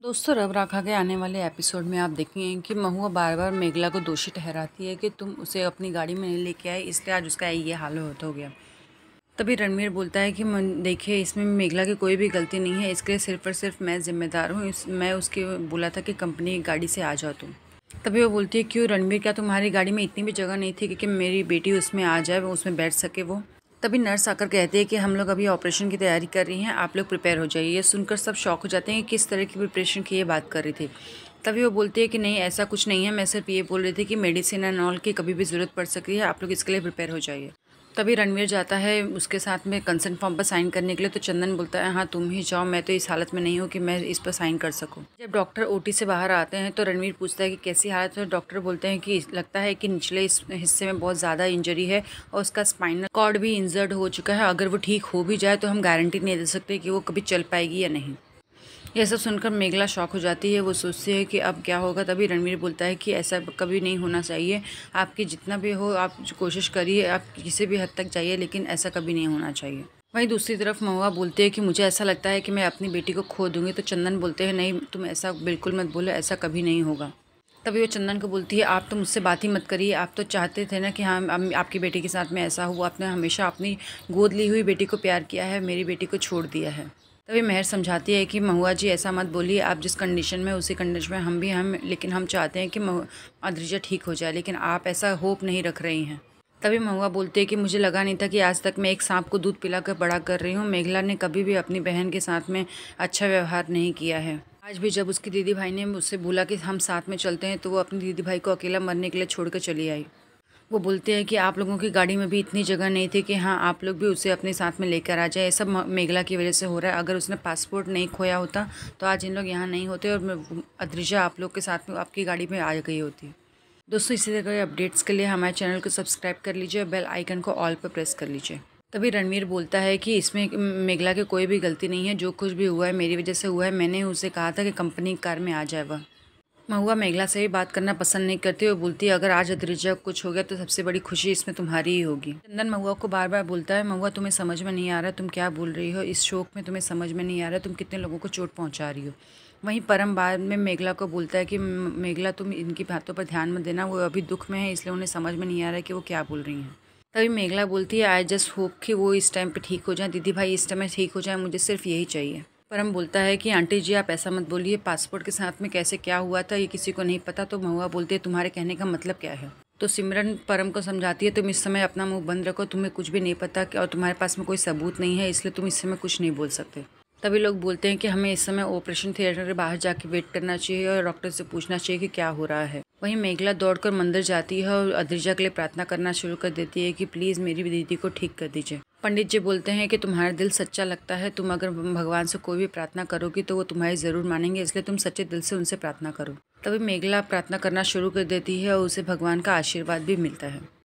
दोस्तों, रब राखा के आने वाले एपिसोड में आप देखेंगे कि महुआ बार बार मेघला को दोषी ठहराती है कि तुम उसे अपनी गाड़ी में नहीं लेके आए, इसलिए आज उसका ये हाल हो गया। तभी रणवीर बोलता है कि देखिए, इसमें मेघला की कोई भी गलती नहीं है, इसके लिए सिर्फ और सिर्फ मैं जिम्मेदार हूँ। मैं उसकी बोला था कि कंपनी की गाड़ी से आ जाओ तुम। तभी वो बोलती है, क्यों रणवीर, क्या तुम्हारी गाड़ी में इतनी भी जगह नहीं थी कि मेरी बेटी उसमें आ जाए, वो उसमें बैठ सके वो। तभी नर्स आकर कहती है कि हम लोग अभी ऑपरेशन की तैयारी कर रही हैं, आप लोग प्रिपेयर हो जाइए। ये सुनकर सब शॉक हो जाते हैं कि किस तरह की प्रिपरेशन की ये बात कर रही थी। तभी वो बोलती है कि नहीं, ऐसा कुछ नहीं है, मैं सिर्फ ये बोल रही थी कि मेडिसिन एंड ऑल की कभी भी ज़रूरत पड़ सकती है, आप लोग इसके लिए प्रिपेयर हो जाइए। तभी रणवीर जाता है उसके साथ में कंसेंट फॉर्म पर साइन करने के लिए, तो चंदन बोलता है, हाँ तुम ही जाओ, मैं तो इस हालत में नहीं हूँ कि मैं इस पर साइन कर सकूँ। जब डॉक्टर ओटी से बाहर आते हैं तो रणवीर पूछता है कि कैसी हालत है। डॉक्टर बोलते हैं कि लगता है कि निचले इस हिस्से में बहुत ज़्यादा इंजरी है और उसका स्पाइनल कॉर्ड भी इंजर्ड हो चुका है। अगर वो ठीक हो भी जाए तो हम गारंटी नहीं दे सकते कि वो कभी चल पाएगी या नहीं। यह सब सुनकर मेघला शॉक हो जाती है। वो सोचती है कि अब क्या होगा। तभी रणवीर बोलता है कि ऐसा कभी नहीं होना चाहिए, आपकी जितना भी हो आप कोशिश करिए, आप किसी भी हद तक जाइए, लेकिन ऐसा कभी नहीं होना चाहिए। वहीं दूसरी तरफ महुआ बोलते हैं कि मुझे ऐसा लगता है कि मैं अपनी बेटी को खो दूंगी। तो चंदन बोलते हैं, नहीं तुम ऐसा बिल्कुल मत बोलो, ऐसा कभी नहीं होगा। तभी वो चंदन को बोलती है, आप तो मुझसे बात ही मत करिए, आप तो चाहते थे ना कि हाँ आपकी बेटी के साथ में ऐसा हुआ। आपने हमेशा अपनी गोद ली हुई बेटी को प्यार किया है, मेरी बेटी को छोड़ दिया है। तभी मेहर समझाती है कि महुआ जी ऐसा मत बोलिए, आप जिस कंडीशन में उसी कंडीशन में हम भी लेकिन हम चाहते हैं कि अद्रिजा ठीक हो जाए, लेकिन आप ऐसा होप नहीं रख रही हैं। तभी महुआ बोलती है कि मुझे लगा नहीं था कि आज तक मैं एक सांप को दूध पिलाकर बड़ा कर रही हूँ। मेघला ने कभी भी अपनी बहन के साथ में अच्छा व्यवहार नहीं किया है। आज भी जब उसकी दीदी भाई ने मुझसे बोला कि हम साथ में चलते हैं, तो वो अपनी दीदी भाई को अकेला मरने के लिए छोड़कर चली आई। वो बोलते हैं कि आप लोगों की गाड़ी में भी इतनी जगह नहीं थी कि हाँ आप लोग भी उसे अपने साथ में लेकर आ जाए। ये सब मेघला की वजह से हो रहा है। अगर उसने पासपोर्ट नहीं खोया होता तो आज इन लोग यहाँ नहीं होते और अद्रिजा आप लोग के साथ में आपकी गाड़ी में आ गई होती। दोस्तों, इसी तरह के अपडेट्स के लिए हमारे चैनल को सब्सक्राइब कर लीजिए और बेल आइकन को ऑल पर प्रेस कर लीजिए। तभी रणवीर बोलता है कि इसमें मेघला की कोई भी गलती नहीं है, जो कुछ भी हुआ है मेरी वजह से हुआ है। मैंने उसे कहा था कि कंपनी कार में आ जाए वह। महुआ मेघला से भी बात करना पसंद नहीं करती और बोलती है, अगर आज अद्रिजा को कुछ हो गया तो सबसे बड़ी खुशी इसमें तुम्हारी ही होगी। चंदन महुआ को बार बार बोलता है, महुआ तुम्हें समझ में नहीं आ रहा, तुम क्या बोल रही हो, इस शोक में तुम्हें समझ में नहीं आ रहा, तुम कितने लोगों को चोट पहुंचा रही हो। वहीं परम बाद में मेघला को बोलता है कि मेघला तुम इनकी बातों पर ध्यान मत देना, वो अभी दुख में है, इसलिए उन्हें समझ में नहीं आ रहा है कि वो क्या बोल रही हैं। तभी मेघला बोलती है, आई जस्ट होप कि वो इस टाइम पे ठीक हो जाए, दीदी भाई इस टाइम में ठीक हो जाए, मुझे सिर्फ यही चाहिए। परम बोलता है कि आंटी जी आप ऐसा मत बोलिए, पासपोर्ट के साथ में कैसे क्या हुआ था ये किसी को नहीं पता। तो महुआ बोलती है, तुम्हारे कहने का मतलब क्या है। तो सिमरन परम को समझाती है, तुम इस समय अपना मुंह बंद रखो, तुम्हें कुछ भी नहीं पता और तुम्हारे पास में कोई सबूत नहीं है, इसलिए तुम इस समय कुछ नहीं बोल सकते। तभी लोग बोलते हैं कि हमें इस समय ऑपरेशन थिएटर के बाहर जाके वेट करना चाहिए और डॉक्टर से पूछना चाहिए कि क्या हो रहा है। वहीं मेघला दौड़कर मंदिर जाती है और अद्रिजा के लिए प्रार्थना करना शुरू कर देती है कि प्लीज़ मेरी दीदी को ठीक कर दीजिए। पंडित जी बोलते हैं कि तुम्हारा दिल सच्चा लगता है, तुम अगर भगवान से कोई भी प्रार्थना करोगी तो वो तुम्हारी ज़रूर मानेंगे, इसलिए तुम सच्चे दिल से उनसे प्रार्थना करो। तभी मेघला प्रार्थना करना शुरू कर देती है और उसे भगवान का आशीर्वाद भी मिलता है।